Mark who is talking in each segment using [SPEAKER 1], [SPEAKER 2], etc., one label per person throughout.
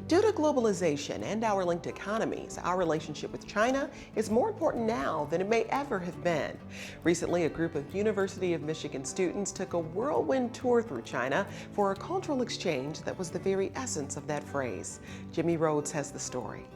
[SPEAKER 1] Due to globalization and our linked economies, our relationship with China is more important now than it may ever have been. Recently, a group of University of Michigan students took a whirlwind tour through China for a cultural exchange that was the very essence of that phrase. Jimmy Rhodes has the story.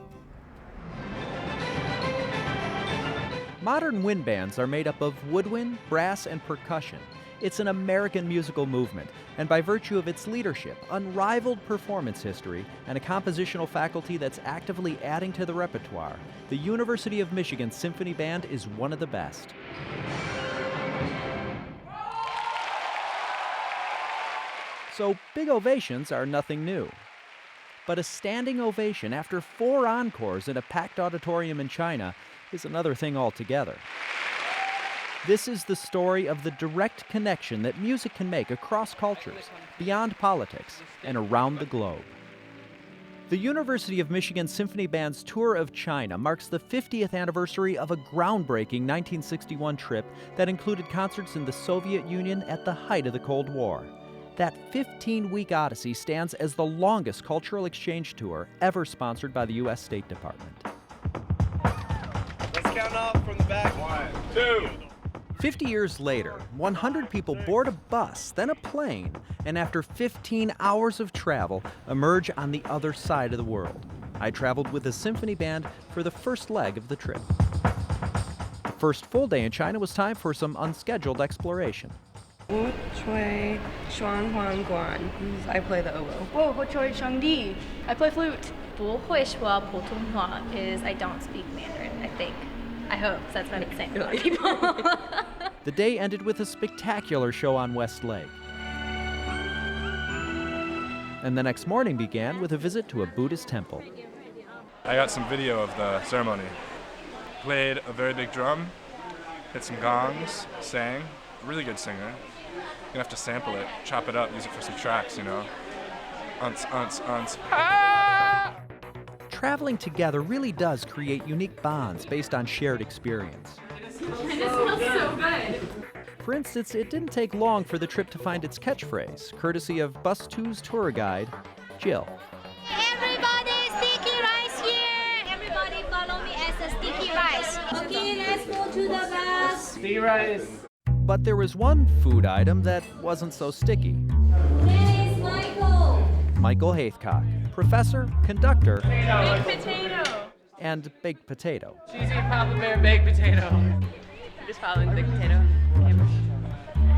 [SPEAKER 2] Modern wind bands are made up of woodwind, brass, and percussion. It's an American musical movement, and by virtue of its leadership, unrivaled performance history, and a compositional faculty that's actively adding to the repertoire, the University of Michigan Symphony Band is one of the best. So big ovations are nothing new. But a standing ovation after 4 encores in a packed auditorium in China is another thing altogether. This is the story of the direct connection that music can make across cultures, beyond politics, and around the globe. The University of Michigan Symphony Band's tour of China marks the 50th anniversary of a groundbreaking 1961 trip that included concerts in the Soviet Union at the height of the Cold War. That 15-week odyssey stands as the longest cultural exchange tour ever sponsored by the U.S. State Department.
[SPEAKER 3] Let's count off from the back. 1, 2.
[SPEAKER 2] 50 years later, 100 people board a bus, then a plane, and after 15 hours of travel, emerge on the other side of the world. I traveled with the symphony band for the first leg of the trip. The first full day in China was time for some unscheduled exploration.
[SPEAKER 4] I play the oboe.
[SPEAKER 5] I play flute. 不会说普通话 is I don't speak Mandarin, I think. I hope, so that's what I'm saying to a lot of people.
[SPEAKER 2] The day ended with a spectacular show on West Lake. And the next morning began with a visit to a Buddhist temple.
[SPEAKER 3] I got some video of the ceremony. Played a very big drum, hit some gongs, sang. Really good singer. You're gonna have to sample it, chop it up, use it for some tracks, you know. Unts, unts, unts. Ah!
[SPEAKER 2] Traveling together really does create unique bonds based on shared experience.
[SPEAKER 5] This smells so good.
[SPEAKER 2] For instance, it didn't take long for the trip to find its catchphrase, courtesy of Bus 2's tour guide, Jill.
[SPEAKER 6] Everybody, sticky rice here! Everybody follow me as a sticky rice. Okay, let's go to the bus.
[SPEAKER 3] Sticky rice.
[SPEAKER 2] But there was one food item that wasn't so sticky.
[SPEAKER 6] Name is Michael.
[SPEAKER 2] Michael Haithcock, professor, conductor,
[SPEAKER 5] Baked potato.
[SPEAKER 2] and baked potato.
[SPEAKER 7] Cheesy Papa Bear baked potato.
[SPEAKER 4] Just following the big potato.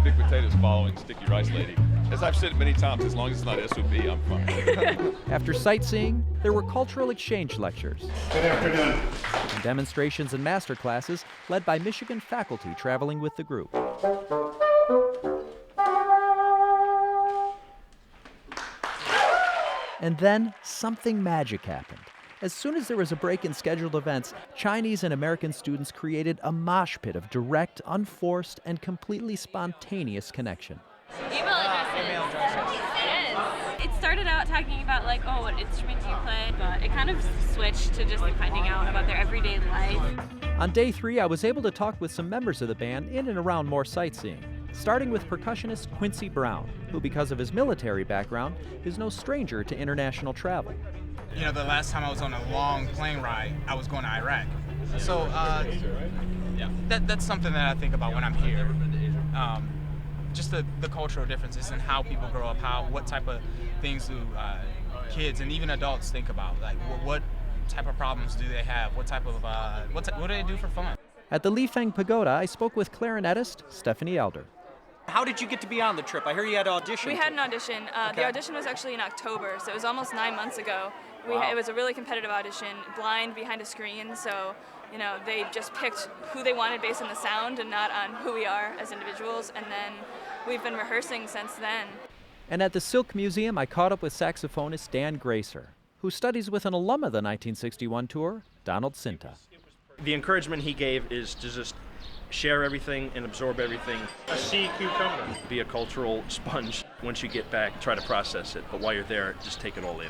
[SPEAKER 8] Big potatoes following sticky rice lady. As I've said many times, as long as it's not SOB, I'm fine.
[SPEAKER 2] After sightseeing, there were cultural exchange lectures.
[SPEAKER 3] Good afternoon.
[SPEAKER 2] And demonstrations and master classes led by Michigan faculty traveling with the group. And then something magic happened. As soon as there was a break in scheduled events, Chinese and American students created a mosh pit of direct, unforced, and completely spontaneous connection.
[SPEAKER 5] Email addresses. It is. It started out talking about like, oh, what instruments you play, but it kind of switched to just like finding out about their everyday life.
[SPEAKER 2] On day 3, I was able to talk with some members of the band in and around more sightseeing, starting with percussionist Quincy Brown, who because of his military background is no stranger to international travel.
[SPEAKER 9] You know, the last time I was on a long plane ride, I was going to Iraq. So that's something that I think about when I'm here. Just the cultural differences and how people grow up, what type of things do kids and even adults think about. Like what type of problems do they have? What type of what do they do for fun?
[SPEAKER 2] At the Lifeng Pagoda, I spoke with clarinetist Stephanie Elder.
[SPEAKER 7] How did you get to be on the trip? I hear you had an audition.
[SPEAKER 10] We had an audition. The audition was actually in October, so it was almost 9 months ago. It was a really competitive audition, blind behind a screen, so you know they just picked who they wanted based on the sound and not on who we are as individuals, and then we've been rehearsing since then.
[SPEAKER 2] And at the Silk Museum, I caught up with saxophonist Dan Gracer, who studies with an alum of the 1961 tour, Donald Cinta.
[SPEAKER 11] The encouragement he gave is to just share everything and absorb everything.
[SPEAKER 3] A sea cucumber.
[SPEAKER 11] Be a cultural sponge. Once you get back, try to process it, but while you're there, just take it all in.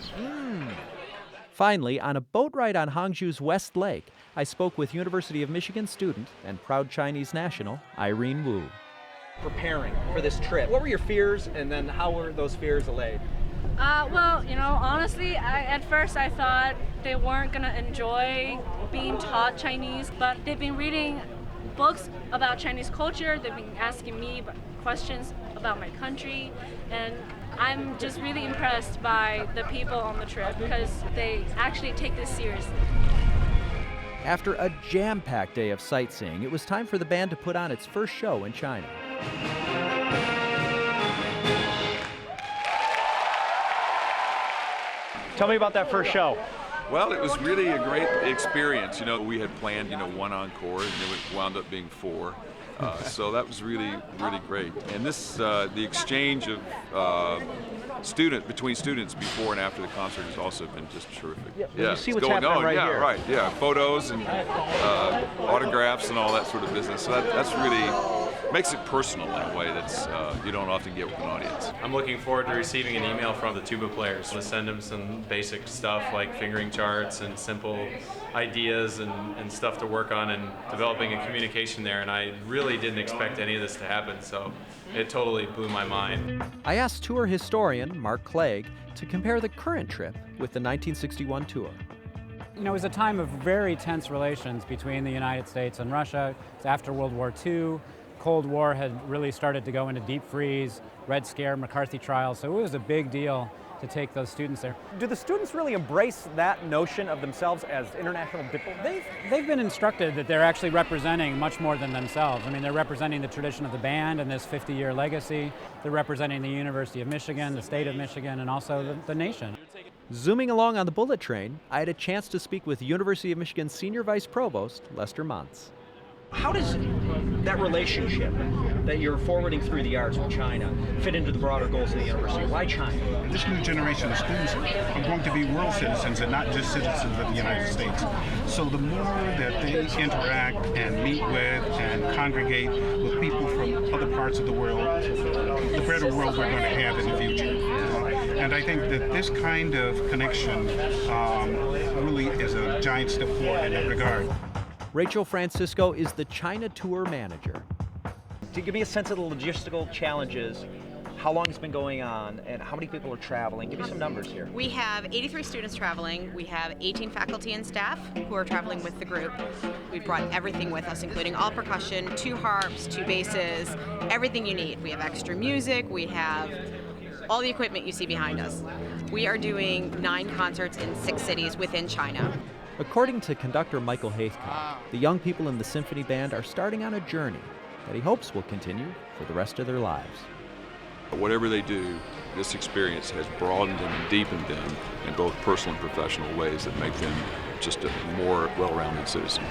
[SPEAKER 2] Finally, on a boat ride on Hangzhou's West Lake, I spoke with University of Michigan student and proud Chinese national, Irene Wu.
[SPEAKER 7] Preparing for this trip, what were your fears and then how were those fears allayed?
[SPEAKER 12] Well, honestly, at first I thought they weren't gonna enjoy being taught Chinese, but they've been reading books about Chinese culture, they've been asking me questions about my country, and I'm just really impressed by the people on the trip because they actually take this seriously.
[SPEAKER 2] After a jam-packed day of sightseeing, it was time for the band to put on its first show in China.
[SPEAKER 13] Tell me about that first show.
[SPEAKER 8] Well, it was really a great experience. We had planned, one encore, and it wound up being 4. So that was really, really great. And this, the exchange of between students before and after the concert has also been just terrific.
[SPEAKER 13] You see what's happening right here.
[SPEAKER 8] Right. Yeah, photos and autographs and all that sort of business. So that's really makes it personal in a way that's you don't often get with an audience.
[SPEAKER 14] I'm looking forward to receiving an email from the tuba players to send them some basic stuff like fingering charts and simple ideas and stuff to work on and developing a communication there. And I really didn't expect any of this to happen, so it totally blew my mind.
[SPEAKER 2] I asked tour historian Mark Clegg to compare the current trip with the 1961 tour.
[SPEAKER 15] It was a time of very tense relations between the United States and Russia. It's after World War II. Cold War had really started to go into deep freeze, Red Scare, McCarthy trial, so it was a big deal to take those students there.
[SPEAKER 13] Do the students really embrace that notion of themselves as international diplomats?
[SPEAKER 15] They've been instructed that they're actually representing much more than themselves. I mean, they're representing the tradition of the band and this 50-year legacy. They're representing the University of Michigan, the state of Michigan, and also the nation.
[SPEAKER 2] Zooming along on the bullet train, I had a chance to speak with University of Michigan Senior Vice Provost Lester Montz.
[SPEAKER 13] How does that relationship that you're forwarding through the arts with China fit into the broader goals of the university? Why China?
[SPEAKER 16] This new generation of students are going to be world citizens and not just citizens of the United States. So the more that they interact and meet with and congregate with people from other parts of the world, the better world we're going to have in the future. And I think that this kind of connection really is a giant step forward in that regard.
[SPEAKER 2] Rachel Francisco is the China tour manager.
[SPEAKER 13] To give me a sense of the logistical challenges, how long it's been going on, and how many people are traveling. Give me some numbers here.
[SPEAKER 17] We have 83 students traveling. We have 18 faculty and staff who are traveling with the group. We've brought everything with us, including all percussion, 2 harps, 2 basses, everything you need. We have extra music. We have all the equipment you see behind us. We are doing 9 concerts in 6 cities within China.
[SPEAKER 2] According to conductor Michael Haithcock, the young people in the symphony band are starting on a journey that he hopes will continue for the rest of their lives.
[SPEAKER 8] Whatever they do, this experience has broadened and deepened them in both personal and professional ways that make them just a more well-rounded citizen.